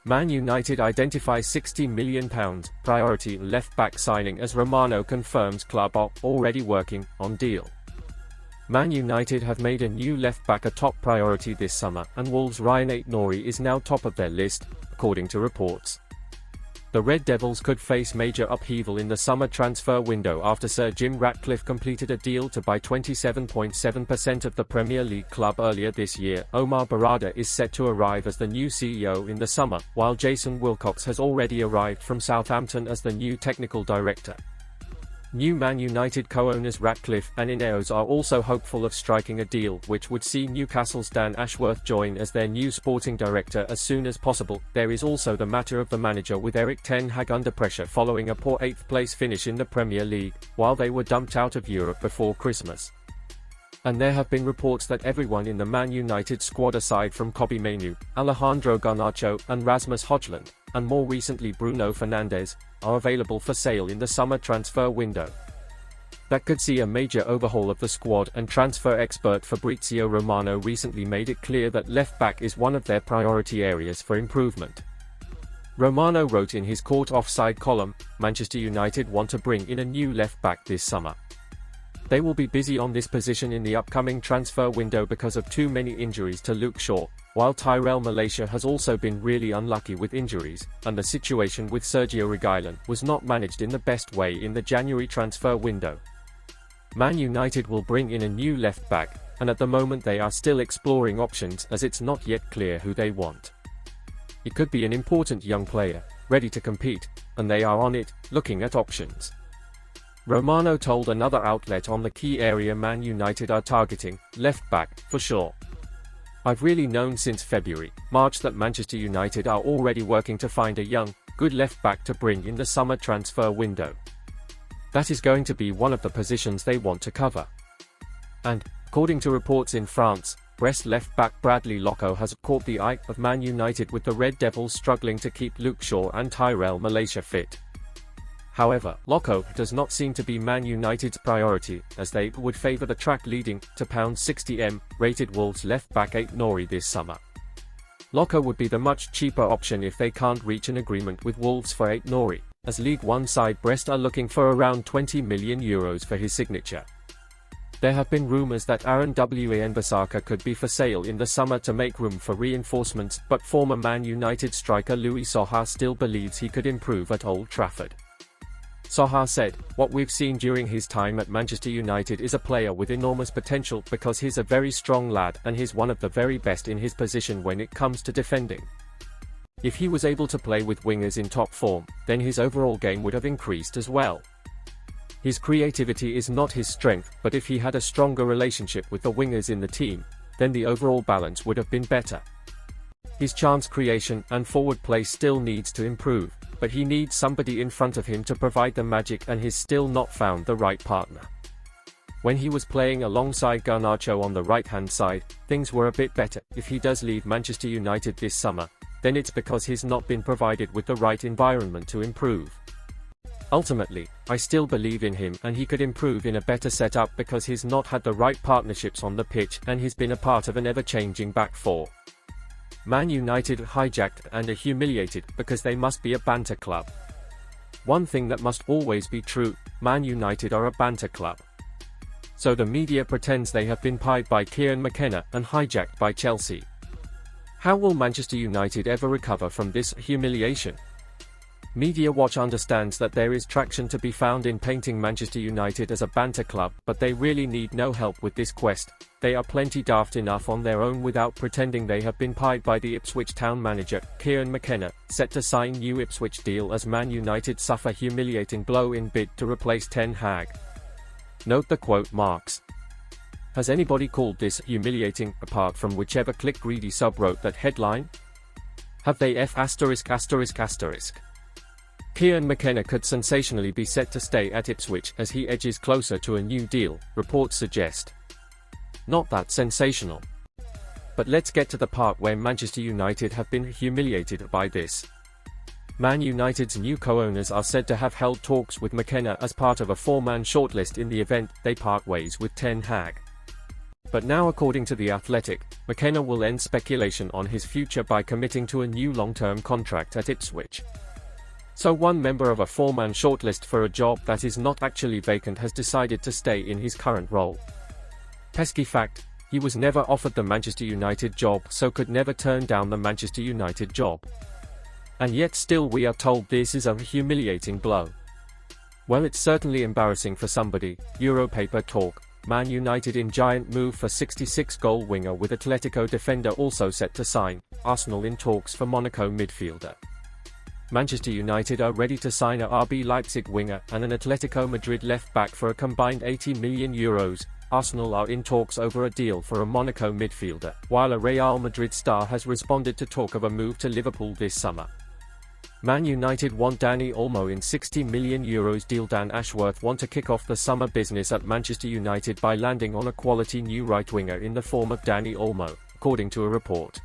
Man United identify £60 million priority left-back signing as Romano confirms club are already working on deal. Man United have made a new left-back a top priority this summer, and Wolves' Ryan Aït-Nouri is now top of their list, according to reports. The Red Devils could face major upheaval in the summer transfer window after Sir Jim Ratcliffe completed a deal to buy 27.7% of the Premier League club earlier this year. Omar Barada is set to arrive as the new CEO in the summer, while Jason Wilcox has already arrived from Southampton as the new technical director. New Man United co-owners Ratcliffe and Ineos are also hopeful of striking a deal which would see Newcastle's Dan Ashworth join as their new sporting director as soon as possible. There is also the matter of the manager, with Erik ten Hag under pressure following a poor 8th place finish in the Premier League, while they were dumped out of Europe before Christmas. And there have been reports that everyone in the Man United squad aside from Kobbie Mainoo, Alejandro Garnacho and Rasmus Højlund, and more recently Bruno Fernandes, are available for sale in the summer transfer window. That could see a major overhaul of the squad, and transfer expert Fabrizio Romano recently made it clear that left-back is one of their priority areas for improvement. Romano wrote in his Caught Offside column, Manchester United want to bring in a new left-back this summer. They will be busy on this position in the upcoming transfer window because of too many injuries to Luke Shaw, while Tyrell Malacia has also been really unlucky with injuries, and the situation with Sergio Reguilón was not managed in the best way in the January transfer window. Man United will bring in a new left-back, and at the moment they are still exploring options as it's not yet clear who they want. It could be an important young player, ready to compete, and they are on it, looking at options. Romano told another outlet on the key area Man United are targeting, left-back, for sure. I've really known since February, March that Manchester United are already working to find a young, good left-back to bring in the summer transfer window. That is going to be one of the positions they want to cover. And, according to reports in France, Brest left-back Bradley Locko has caught the eye of Man United, with the Red Devils struggling to keep Luke Shaw and Tyrell Malacia fit. However, Locko does not seem to be Man United's priority, as they would favour the track leading to £60m rated Wolves left-back Aït-Nouri this summer. Locko would be the much cheaper option if they can't reach an agreement with Wolves for Aït-Nouri, as League One side Brest are looking for around €20 million for his signature. There have been rumours that Aaron Wan-Bissaka could be for sale in the summer to make room for reinforcements, but former Man United striker Louis Saha still believes he could improve at Old Trafford. Saha said, "What we've seen during his time at Manchester United is a player with enormous potential because he's a very strong lad and he's one of the very best in his position when it comes to defending. If he was able to play with wingers in top form, then his overall game would have increased as well. His creativity is not his strength, but if he had a stronger relationship with the wingers in the team, then the overall balance would have been better. His chance creation and forward play still needs to improve, but he needs somebody in front of him to provide the magic, and he's still not found the right partner. When he was playing alongside Garnacho on the right-hand side, things were a bit better. If he does leave Manchester United this summer, then it's because he's not been provided with the right environment to improve. Ultimately, I still believe in him and he could improve in a better setup because he's not had the right partnerships on the pitch and he's been a part of an ever-changing back four. Man United are hijacked and are humiliated because they must be a banter club. One thing that must always be true, Man United are a banter club. So the media pretends they have been pied by Kieran McKenna and hijacked by Chelsea. How will Manchester United ever recover from this humiliation? Media Watch understands that there is traction to be found in painting Manchester United as a banter club, but they really need no help with this quest. They are plenty daft enough on their own without pretending they have been pied by the Ipswich Town manager, Kieran McKenna, set to sign new Ipswich deal as Man United suffer humiliating blow in bid to replace Ten Hag. Note the quote marks. Has anybody called this humiliating, apart from whichever click-greedy sub wrote that headline? Have they *******? Kieran McKenna could sensationally be set to stay at Ipswich as he edges closer to a new deal, reports suggest. Not that sensational. But let's get to the part where Manchester United have been humiliated by this. Man United's new co-owners are said to have held talks with McKenna as part of a four-man shortlist in the event they part ways with Ten Hag. But now, according to The Athletic, McKenna will end speculation on his future by committing to a new long-term contract at Ipswich. So one member of a four-man shortlist for a job that is not actually vacant has decided to stay in his current role. Pesky fact, he was never offered the Manchester United job, so could never turn down the Manchester United job. And yet still we are told this is a humiliating blow. Well, it's certainly embarrassing for somebody. Europaper talk. Man United in giant move for 66-goal winger with Atletico defender also set to sign. Arsenal in talks for Monaco midfielder. Manchester United are ready to sign a RB Leipzig winger and an Atletico Madrid left-back for a combined €80 million. Arsenal are in talks over a deal for a Monaco midfielder, while a Real Madrid star has responded to talk of a move to Liverpool this summer. Man United want Dani Olmo in €60 million deal. Dan Ashworth want to kick off the summer business at Manchester United by landing on a quality new right winger in the form of Dani Olmo, according to a report.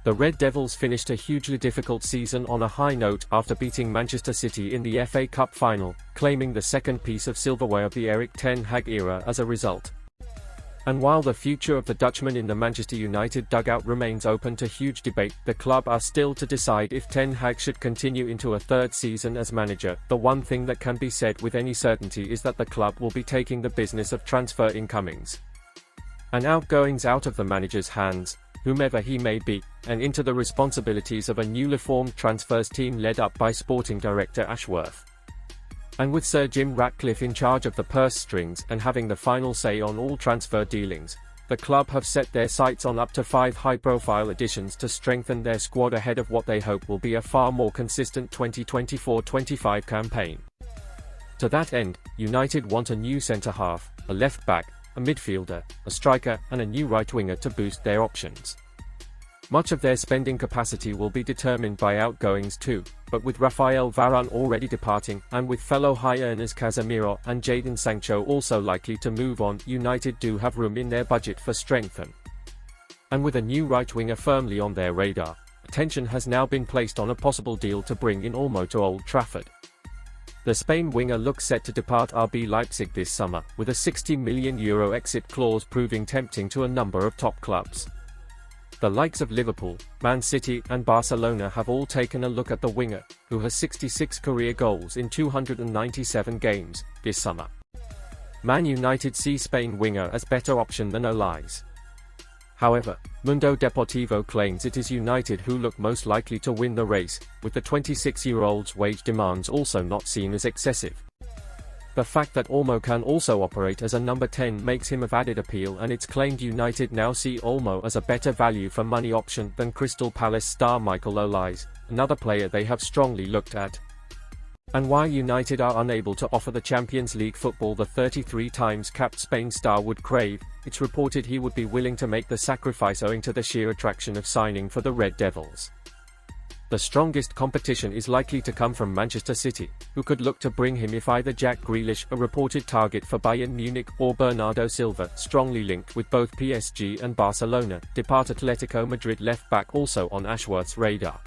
The Red Devils finished a hugely difficult season on a high note after beating Manchester City in the FA Cup final, claiming the second piece of silverware of the Erik ten Hag era as a result. And while the future of the Dutchman in the Manchester United dugout remains open to huge debate, the club are still to decide if Ten Hag should continue into a third season as manager. The one thing that can be said with any certainty is that the club will be taking the business of transfer incomings and outgoings out of the manager's hands, whomever he may be, and into the responsibilities of a newly formed transfers team led up by sporting director Ashworth. And with Sir Jim Ratcliffe in charge of the purse strings and having the final say on all transfer dealings, the club have set their sights on up to 5 high-profile additions to strengthen their squad ahead of what they hope will be a far more consistent 2024-25 campaign. To that end, United want a new centre-half, a left-back, a midfielder, a striker, and a new right-winger to boost their options. Much of their spending capacity will be determined by outgoings too, but with Raphael Varane already departing, and with fellow high earners Casemiro and Jadon Sancho also likely to move on, United do have room in their budget for strengthen. And with a new right winger firmly on their radar, attention has now been placed on a possible deal to bring in Olmo to Old Trafford. The Spain winger looks set to depart RB Leipzig this summer, with a €60 million exit clause proving tempting to a number of top clubs. The likes of Liverpool, Man City and Barcelona have all taken a look at the winger, who has 66 career goals in 297 games, this summer. Man United see Spain winger as better option than Olise. However, Mundo Deportivo claims it is United who look most likely to win the race, with the 26-year-old's wage demands also not seen as excessive. The fact that Olmo can also operate as a number 10 makes him of added appeal, and it's claimed United now see Olmo as a better value for money option than Crystal Palace star Michael Olise, another player they have strongly looked at. And while United are unable to offer the Champions League football the 33 times capped Spain star would crave, it's reported he would be willing to make the sacrifice owing to the sheer attraction of signing for the Red Devils. The strongest competition is likely to come from Manchester City, who could look to bring him if either Jack Grealish, a reported target for Bayern Munich, or Bernardo Silva, strongly linked with both PSG and Barcelona, depart. Atletico Madrid left-back also on Ashworth's radar.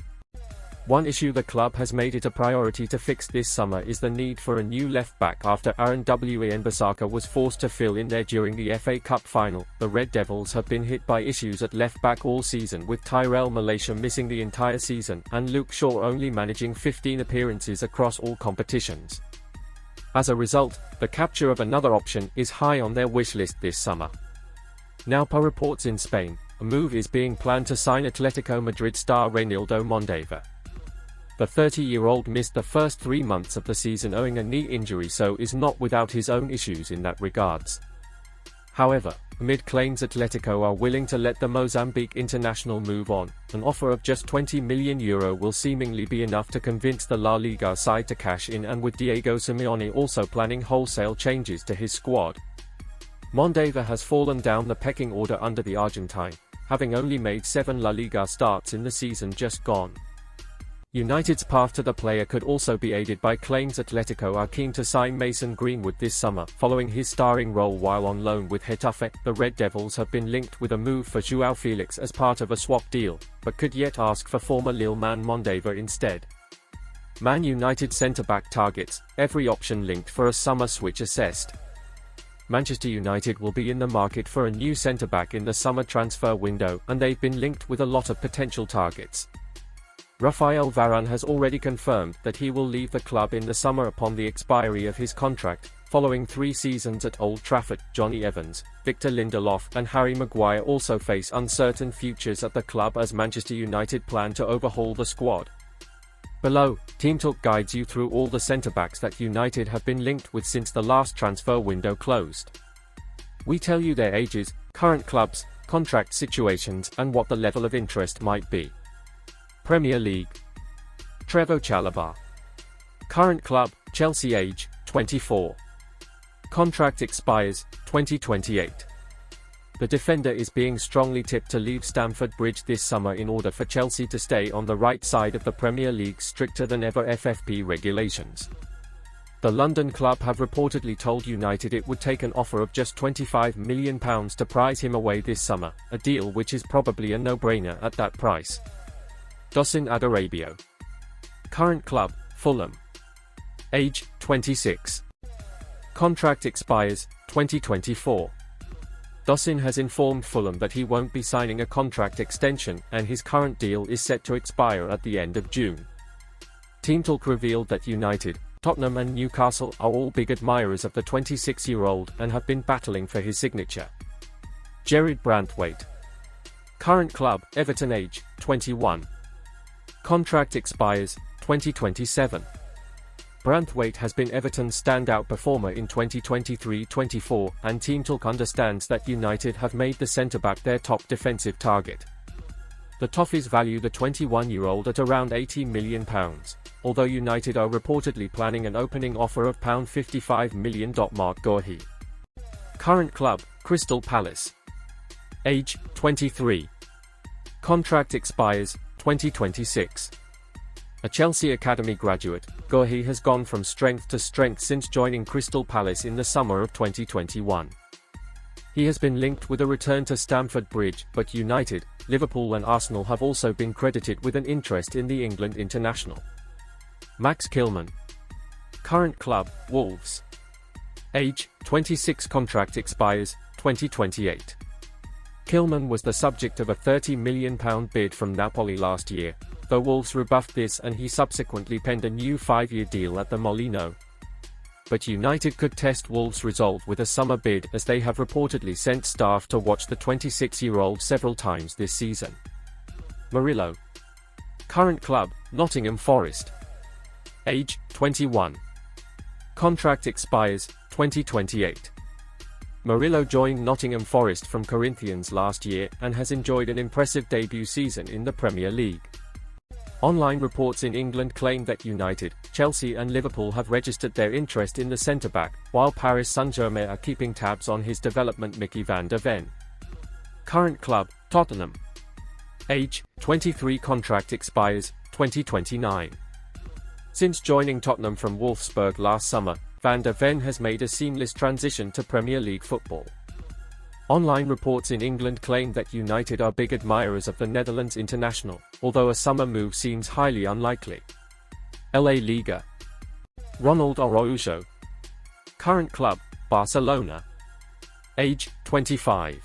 One issue the club has made it a priority to fix this summer is the need for a new left-back after Aaron Wan-Bissaka was forced to fill in there during the FA Cup final. The Red Devils have been hit by issues at left-back all season, with Tyrell Malacia missing the entire season and Luke Shaw only managing 15 appearances across all competitions. As a result, the capture of another option is high on their wish list this summer. Now, per reports in Spain, a move is being planned to sign Atletico Madrid star Reinildo Mondeva. The 30-year-old missed the first 3 months of the season owing a knee injury, so is not without his own issues in that regards. However, amid claims Atletico are willing to let the Mozambique international move on, an offer of just €20 million will seemingly be enough to convince the La Liga side to cash in, and with Diego Simeone also planning wholesale changes to his squad. Mondeva has fallen down the pecking order under the Argentine, having only made 7 La Liga starts in the season just gone. United's path to the player could also be aided by claims Atletico are keen to sign Mason Greenwood this summer, following his starring role while on loan with Getafe. The Red Devils have been linked with a move for João Felix as part of a swap deal, but could yet ask for former Lille man Mondeva instead. Man United centre-back targets, every option linked for a summer switch assessed. Manchester United will be in the market for a new centre-back in the summer transfer window, and they've been linked with a lot of potential targets. Raphael Varane has already confirmed that he will leave the club in the summer upon the expiry of his contract, following 3 seasons at Old Trafford. Jonny Evans, Victor Lindelof and Harry Maguire also face uncertain futures at the club as Manchester United plan to overhaul the squad. Below, TEAMtalk guides you through all the centre-backs that United have been linked with since the last transfer window closed. We tell you their ages, current clubs, contract situations and what the level of interest might be. Premier League. Trevoh Chalobah. Current club, Chelsea. Age, 24. Contract expires, 2028. The defender is being strongly tipped to leave Stamford Bridge this summer in order for Chelsea to stay on the right side of the Premier League's stricter-than-ever FFP regulations. The London club have reportedly told United it would take an offer of just £25 million to prize him away this summer, a deal which is probably a no-brainer at that price. Dusan Adarabioyo. Current club, Fulham. Age, 26. Contract expires, 2024. Dusan has informed Fulham that he won't be signing a contract extension, and his current deal is set to expire at the end of June. TEAMtalk revealed that United, Tottenham and Newcastle are all big admirers of the 26-year-old and have been battling for his signature. Gerard Branthwaite. Current club, Everton. Age, 21. Contract expires, 2027. Branthwaite has been Everton's standout performer in 2023-24, and TEAMtalk understands that United have made the centre-back their top defensive target. The Toffees value the 21-year-old at around £80 million, although United are reportedly planning an opening offer of £55 million. Mark Guehi. Current club, Crystal Palace. Age, 23. Contract expires, 2026. A Chelsea Academy graduate, Guehi has gone from strength to strength since joining Crystal Palace in the summer of 2021. He has been linked with a return to Stamford Bridge, but United, Liverpool and Arsenal have also been credited with an interest in the England international. Max Kilman. Current club, Wolves. Age, 26. Contract expires, 2028. Kilman was the subject of a £30 million bid from Napoli last year, though Wolves rebuffed this and he subsequently penned a new 5-year deal at the Molineux. But United could test Wolves' resolve with a summer bid, as they have reportedly sent staff to watch the 26-year-old several times this season. Murillo. Current club, Nottingham Forest. Age, 21. Contract expires, 2028. Murillo joined Nottingham Forest from Corinthians last year and has enjoyed an impressive debut season in the Premier League. Online reports in England claim that United, Chelsea and Liverpool have registered their interest in the centre-back, while Paris Saint-Germain are keeping tabs on his development. Mickey van der Ven. Current club, Tottenham. Age, 23. Contract expires, 2029. Since joining Tottenham from Wolfsburg last summer, Van der Ven has made a seamless transition to Premier League football. Online reports in England claim that United are big admirers of the Netherlands international, although a summer move seems highly unlikely. LA Liga. Ronald Araujo. Current club, Barcelona. Age, 25.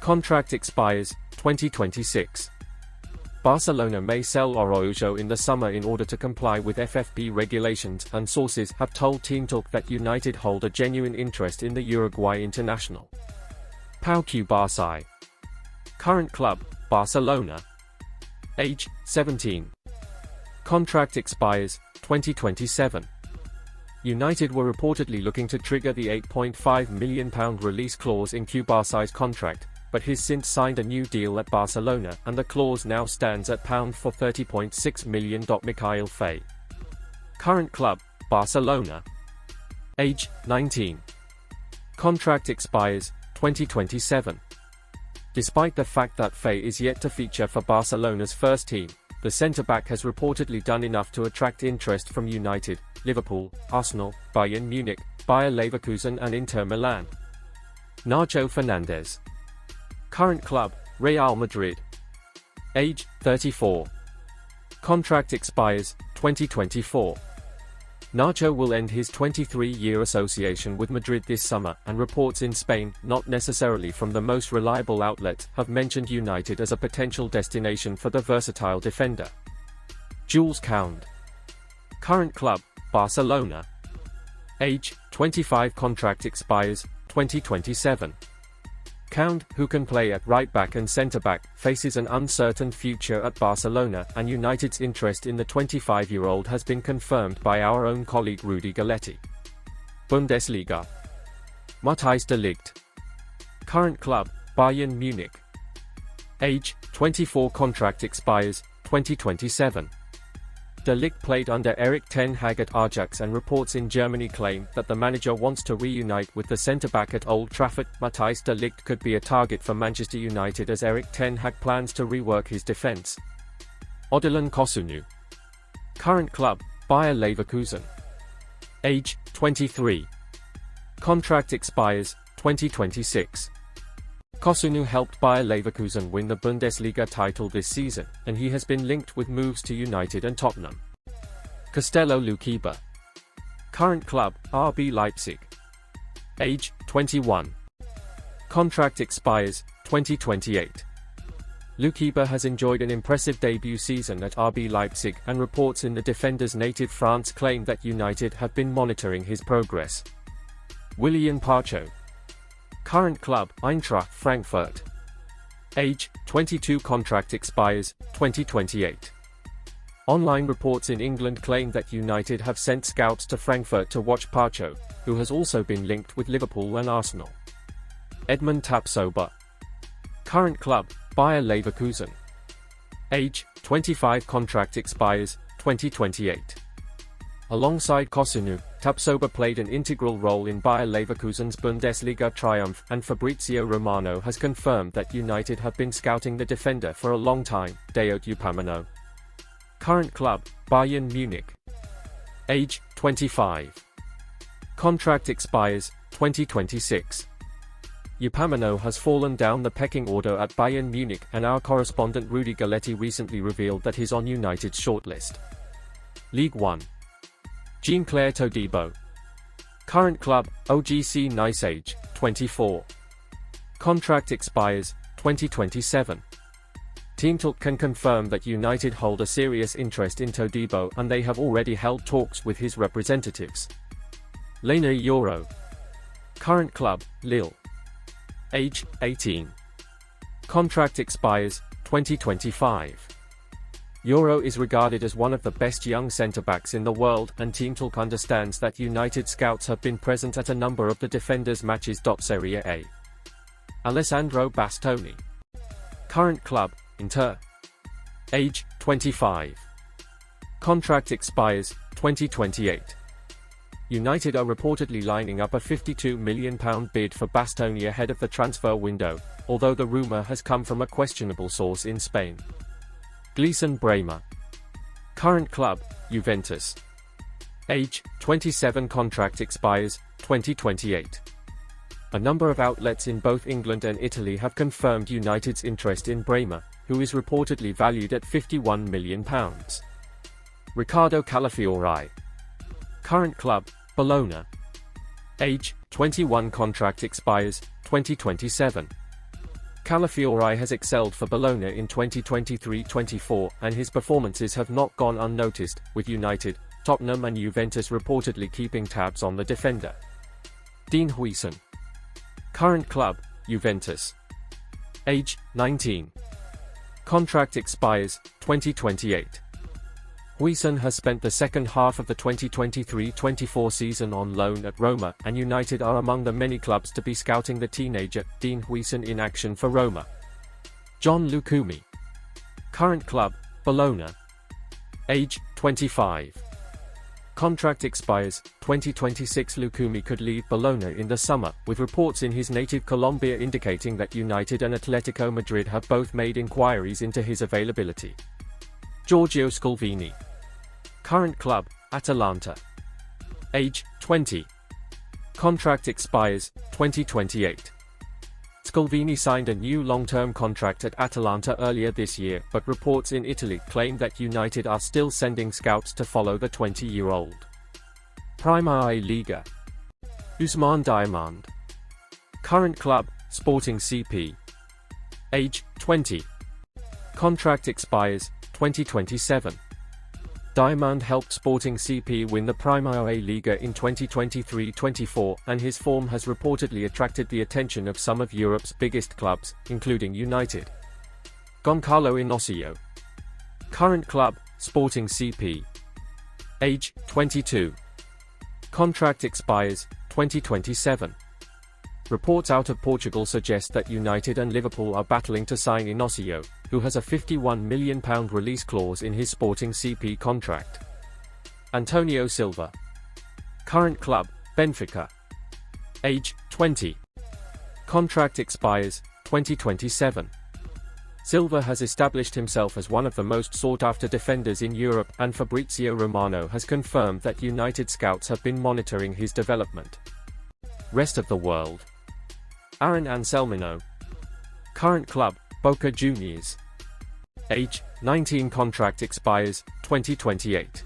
Contract expires, 2026. Barcelona may sell Araujo in the summer in order to comply with FFP regulations, and sources have told TEAMtalk that United hold a genuine interest in the Uruguay international. Pau Cubarsí. Current club, Barcelona. Age, 17. Contract expires, 2027. United were reportedly looking to trigger the £8.5 million release clause in Cubarsí's contract, but he's since signed a new deal at Barcelona, and the clause now stands at £30.6 million. Mikhail Faye. Current club, Barcelona. Age, 19. Contract expires, 2027. Despite the fact that Faye is yet to feature for Barcelona's first team, the centre-back has reportedly done enough to attract interest from United, Liverpool, Arsenal, Bayern Munich, Bayer Leverkusen and Inter Milan. Nacho Fernandez. Current club, Real Madrid. Age, 34. Contract expires, 2024. Nacho will end his 23-year association with Madrid this summer, and reports in Spain, not necessarily from the most reliable outlets, have mentioned United as a potential destination for the versatile defender. Jules Koundé. Current club, Barcelona. Age, 25, contract expires 2027. Koundé, who can play at right-back and centre-back, faces an uncertain future at Barcelona, and United's interest in the 25-year-old has been confirmed by our own colleague Rudy Galletti. Bundesliga. Matthijs de Ligt. Current club, Bayern Munich. Age, 24, contract expires 2027. De Ligt played under Erik ten Hag at Ajax, and reports in Germany claim that the manager wants to reunite with the centre-back at Old Trafford. Matthijs de Ligt could be a target for Manchester United as Erik ten Hag plans to rework his defence. Odilon Kosunu. Current club, Bayer Leverkusen. Age, 23. Contract expires 2026. Kosunu helped Bayer Leverkusen win the Bundesliga title this season, and he has been linked with moves to United and Tottenham. Castello Luquiba. Current club, RB Leipzig. Age, 21. Contract expires 2028. Luquiba has enjoyed an impressive debut season at RB Leipzig, and reports in the defender's native France claim that United have been monitoring his progress. Willian Pacho. Current club, Eintracht Frankfurt. Age, 22, contract expires 2028. Online reports in England claim that United have sent scouts to Frankfurt to watch Pacho, who has also been linked with Liverpool and Arsenal. Edmund Tapsoba. Current club, Bayer Leverkusen. Age, 25, contract expires 2028. Alongside Kosunu, Tapsoba played an integral role in Bayer Leverkusen's Bundesliga triumph, and Fabrizio Romano has confirmed that United have been scouting the defender for a long time. Dayot Upamecano. Current club, Bayern Munich. Age, 25. Contract expires 2026. Upamecano has fallen down the pecking order at Bayern Munich, and our correspondent Rudy Galletti recently revealed that he's on United's shortlist. League 1. Jean-Claire Todibo. Current club, OGC Nice. Age, 24. Contract expires 2027. TEAMtalk can confirm that United hold a serious interest in Todibo, and they have already held talks with his representatives. Lena Yoro. Current club, Lille. Age, 18. Contract expires 2025. Yoro is regarded as one of the best young centre-backs in the world, and TEAMtalk understands that United scouts have been present at a number of the defender's matches. Serie A. Alessandro Bastoni. Current club, Inter. Age, 25. Contract expires 2028. United are reportedly lining up a £52 million bid for Bastoni ahead of the transfer window, although the rumour has come from a questionable source in Spain. Gleison Bremer. Current club, Juventus. Age, 27, contract expires 2028. A number of outlets in both England and Italy have confirmed United's interest in Bremer, who is reportedly valued at £51 million. Riccardo Calafiori. Current club, Bologna. Age, 21, contract expires 2027. Calafiori has excelled for Bologna in 2023-24, and his performances have not gone unnoticed, with United, Tottenham and Juventus reportedly keeping tabs on the defender. Dean Huijsen. Current club, Juventus. Age, 19. Contract expires 2028. Huijsen has spent the second half of the 2023-24 season on loan at Roma, and United are among the many clubs to be scouting the teenager, Dean Huijsen, in action for Roma. John Lukumi. Current club, Bologna. Age, 25. Contract expires 2026. Lukumi could leave Bologna in the summer, with reports in his native Colombia indicating that United and Atletico Madrid have both made inquiries into his availability. Giorgio Scalvini. Current club, Atalanta. Age, 20. Contract expires 2028. Scalvini signed a new long-term contract at Atalanta earlier this year, but reports in Italy claim that United are still sending scouts to follow the 20-year-old. Primera Liga. Ousmane Diamond. Current club, Sporting CP. Age, 20. Contract expires, 2027. Diamond helped Sporting CP win the Primera Liga in 2023-24, and his form has reportedly attracted the attention of some of Europe's biggest clubs, including United. Goncalo Inacio. Current club, Sporting CP. Age, 22. Contract expires, 2027. Reports out of Portugal suggest that United and Liverpool are battling to sign Inacio, who has a £51 million release clause in his Sporting CP contract. Antonio Silva. Current club, Benfica. Age, 20. Contract expires, 2027. Silva has established himself as one of the most sought-after defenders in Europe, and Fabrizio Romano has confirmed that United scouts have been monitoring his development. Rest of the world. Aaron Anselmino. Current club, Boca Juniors. Age, 19. Contract expires, 2028.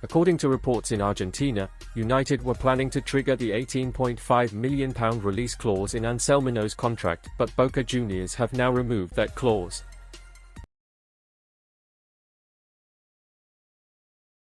According to reports in Argentina, United were planning to trigger the £18.5 million release clause in Anselmino's contract, but Boca Juniors have now removed that clause.